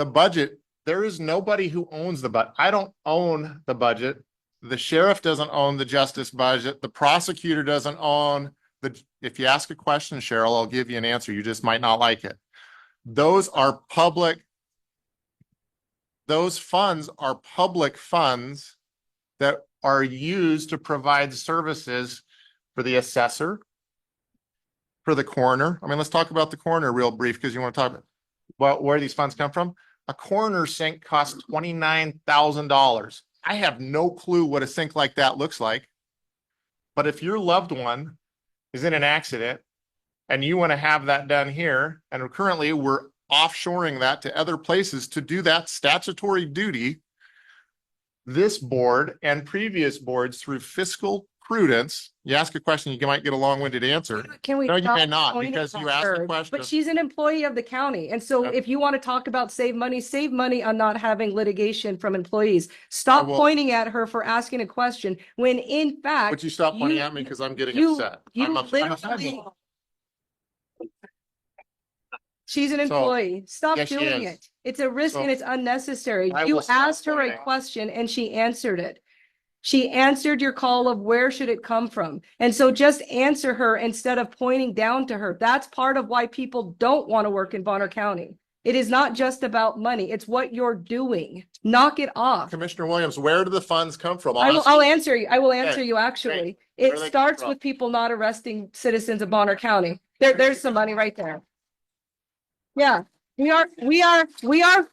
the budget, there is nobody who owns the budget. I don't own the budget. The sheriff doesn't own the justice budget. The prosecutor doesn't own the, if you ask a question, Cheryl, I'll give you an answer. You just might not like it. Those are public. Those funds are public funds that are used to provide services for the assessor, for the coroner. I mean, let's talk about the coroner real brief because you want to talk about where these funds come from. A coroner sink costs $29,000. I have no clue what a sink like that looks like. But if your loved one is in an accident and you want to have that done here, and currently we're offshoring that to other places to do that statutory duty, this board and previous boards through fiscal prudence, you ask a question, you might get a long-winded answer. Can we? No, you may not, because you asked a question. But she's an employee of the county. And so if you want to talk about save money on not having litigation from employees. Stop pointing at her for asking a question when in fact. Would you stop pointing at me because I'm getting upset? She's an employee. Stop doing it. It's a risk and it's unnecessary. You asked her a question and she answered it. She answered your call of where should it come from. And so just answer her instead of pointing down to her. That's part of why people don't want to work in Bonner County. It is not just about money. It's what you're doing. Knock it off. Commissioner Williams, where do the funds come from? I'll answer you. I will answer you actually. It starts with people not arresting citizens of Bonner County. There's some money right there. Yeah, we are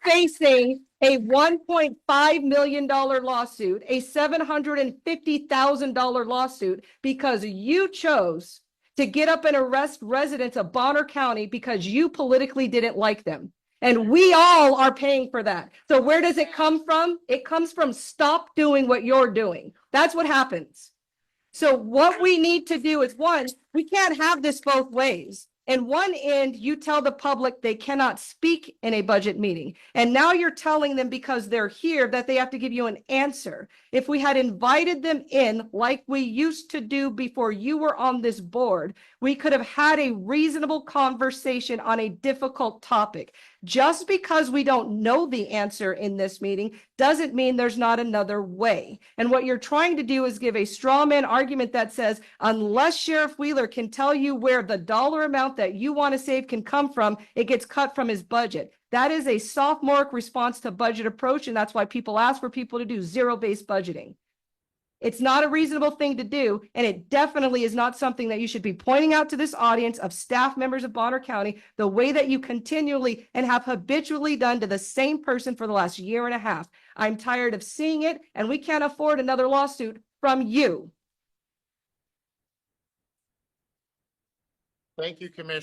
facing a $1.5 million lawsuit, a $750,000 lawsuit because you chose to get up and arrest residents of Bonner County because you politically didn't like them. And we all are paying for that. So where does it come from? It comes from stop doing what you're doing. That's what happens. So what we need to do is, one, we can't have this both ways. And one end, you tell the public they cannot speak in a budget meeting. And now you're telling them because they're here that they have to give you an answer. If we had invited them in like we used to do before you were on this board, we could have had a reasonable conversation on a difficult topic. Just because we don't know the answer in this meeting doesn't mean there's not another way. And what you're trying to do is give a straw man argument that says, unless Sheriff Wheeler can tell you where the dollar amount that you want to save can come from, it gets cut from his budget. That is a sophomoric response to budget approach. And that's why people ask for people to do zero-based budgeting. It's not a reasonable thing to do, and it definitely is not something that you should be pointing out to this audience of staff members of Bonner County the way that you continually and have habitually done to the same person for the last year and a half. I'm tired of seeing it, and we can't afford another lawsuit from you. Thank you, Commissioner.